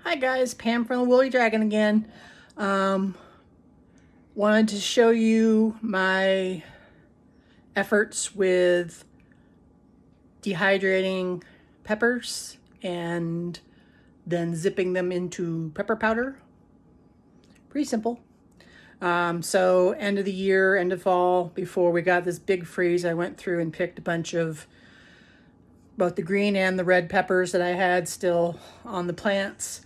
Hi guys, Pam from the Woolly Dragon again. Um, Wanted to show you my efforts with dehydrating peppers and then zipping them into pepper powder. Pretty simple. So end of the year, end of fall, before we got this big freeze, I went through and picked a bunch of both the green and the red peppers that I had still on the plants.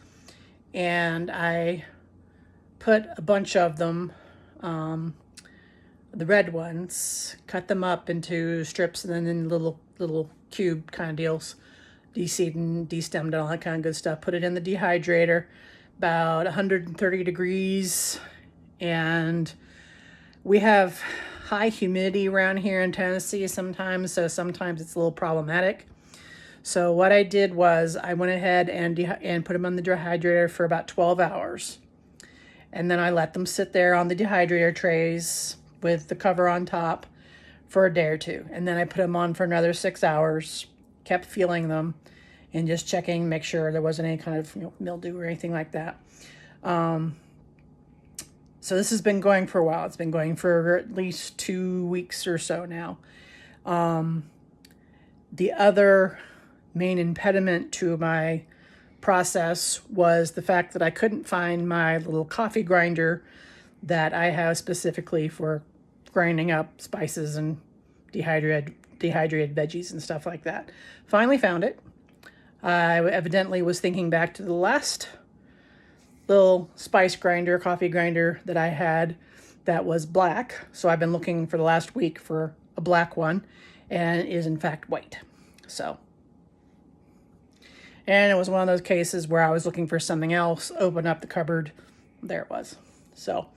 And I put a bunch of them, the red ones, cut them up into strips and then in little cube kind of deals, de-seeded and de-stemmed and all that kind of good stuff. Put it in the dehydrator, about 130 degrees, and we have high humidity around here in Tennessee sometimes, so sometimes it's a little problematic. So what I did was I went ahead and put them on the dehydrator for about 12 hours. And then I let them sit there on the dehydrator trays with the cover on top for a day or two. And then I put them on for another 6 hours, kept feeling them and just checking, make sure there wasn't any kind of mildew or anything like that. So this has been going for a while. It's been going for at least 2 weeks or so now. The other main impediment to my process was the fact that I couldn't find my little coffee grinder that I have specifically for grinding up spices and dehydrated veggies and stuff like that. Finally found it. I evidently was thinking back to the last little spice grinder, coffee grinder that I had that was black. So I've been looking for the last week for a black one, and it is in fact white. And it was one of those cases where I was looking for something else, open up the cupboard, there it was. So,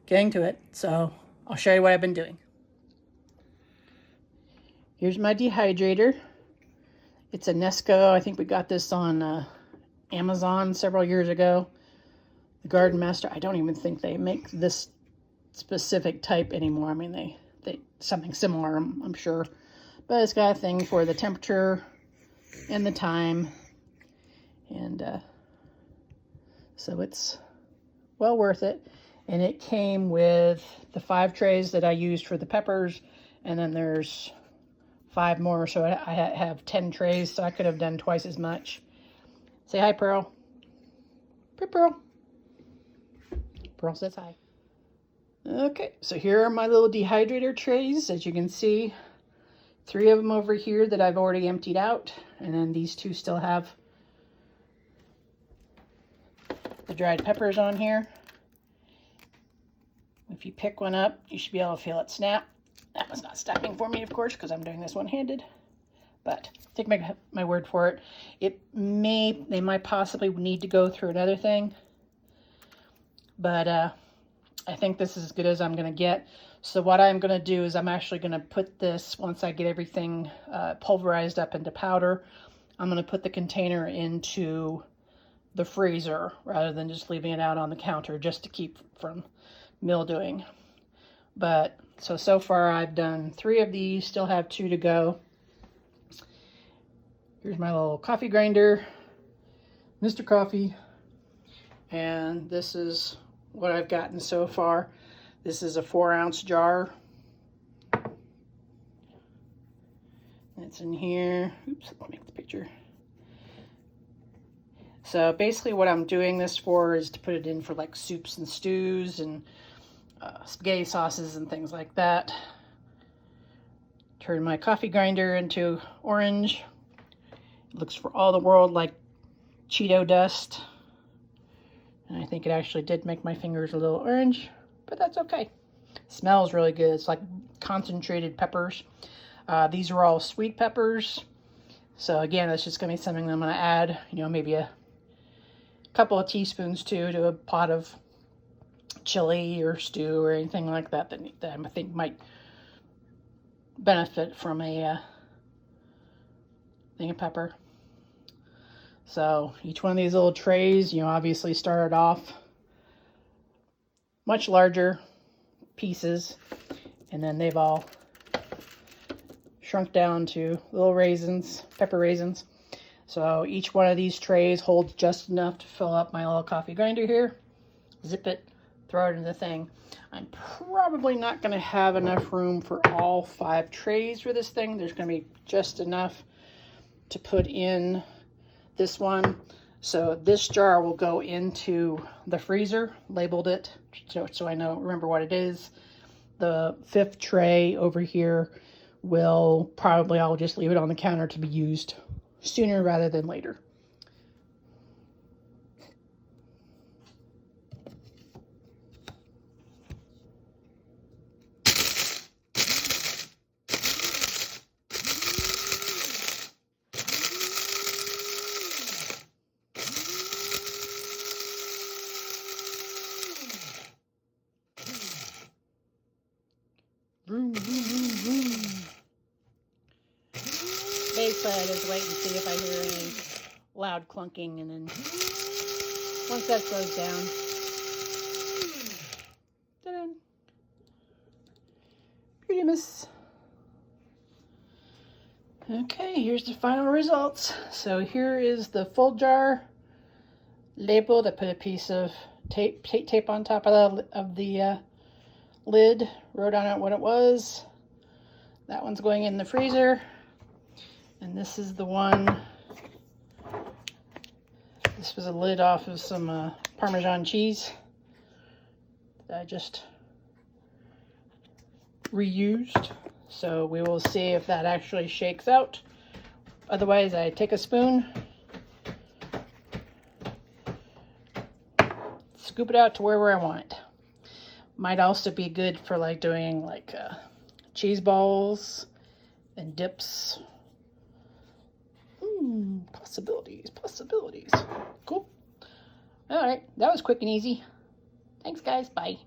getting to it. So, I'll show you what I've been doing. Here's my dehydrator. It's a Nesco. I think we got this on Amazon several years ago. The Garden Master. I don't even think they make this specific type anymore. I mean, they something similar, I'm sure. But it's got a thing for the temperature and the time. And so it's well worth it. And it came with the 5 trays that I used for the peppers. And then there's 5 more. So I have 10 trays. So I could have done twice as much. Say hi, Pearl. Pearl. Pearl says hi. Okay, so here are my little dehydrator trays. As you can see, 3 of them over here that I've already emptied out. And then these 2 still have the dried peppers on here. If you pick one up, you should be able to feel it snap. That was not snapping for me, of course, because I'm doing this one-handed. But take my word for it. They might possibly need to go through another thing. But I think this is as good as I'm going to get. So what I'm going to do is I'm actually going to put this, once I get everything pulverized up into powder, I'm going to put the container into the freezer rather than just leaving it out on the counter just to keep from mildewing. But so far I've done 3 of these, still have 2 to go. Here's my little coffee grinder, Mr. Coffee, and this is what I've gotten so far. This is a 4-ounce jar. It's in here. Oops, let me make the picture. So basically what I'm doing this for is to put it in for like soups and stews and spaghetti sauces and things like that. Turn my coffee grinder into orange. It looks for all the world like Cheeto dust. And I think it actually did make my fingers a little orange, but that's okay. It smells really good. It's like concentrated peppers. These are all sweet peppers. So again, that's just going to be something that I'm going to add, maybe a couple of teaspoons to a pot of chili or stew or anything like that that I think might benefit from a thing of pepper. So each one of these little trays, obviously started off much larger pieces, and then they've all shrunk down to little raisins, pepper raisins. So each one of these trays holds just enough to fill up my little coffee grinder here. Zip it, throw it in the thing. I'm probably not going to have enough room for all 5 trays for this thing. There's going to be just enough to put in this one. So this jar will go into the freezer, labeled it, so I know, remember what it is. The 5th tray over here will probably, I'll just leave it on the counter to be used sooner rather than later. Vroom, vroom, vroom, vroom. Basically, I just wait and see if I hear any loud clunking, and then once that slows down, ta-da, pretty miss. Okay, here's the final results. So here is the full jar labeled. I put a piece of tape on top of the lid, wrote on it what it was. That one's going in the freezer. And this is the one. This was a lid off of some Parmesan cheese that I just reused. So we will see if that actually shakes out. Otherwise, I take a spoon, scoop it out to wherever I want it. Might also be good for like doing like cheese balls and dips. Possibilities. Cool. All right, that was quick and easy. Thanks, guys. Bye.